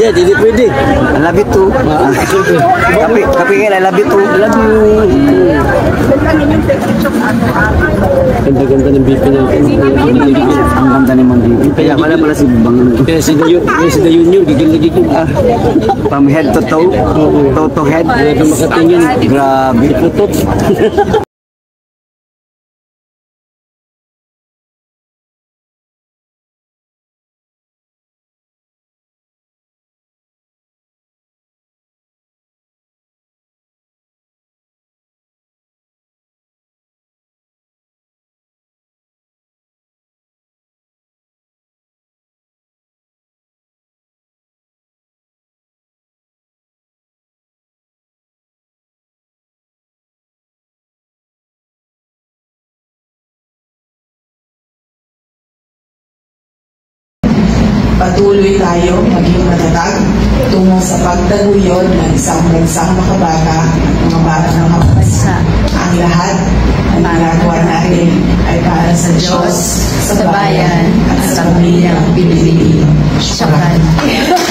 Hindi, hindi pwede. I love you too. Kapingin, I love you too. I love you. Ganda-ganda ng BP niya. Ang ganda ni Mang BP. Kaya pala si Bang. Kaya si Dayun yun, gigil na gigil. From head to toe. Toe to head. Grabe makatingin. Grabe. Tutot. Patuloy tayo maging matatag tungo sa pagtaguyod ng isang bansang makabata at mga bata ng kabansa. Ang lahat ng ginagawa natin ay para sa Diyos, sa bayan, at sa pamilyang Pilipino. Shukran.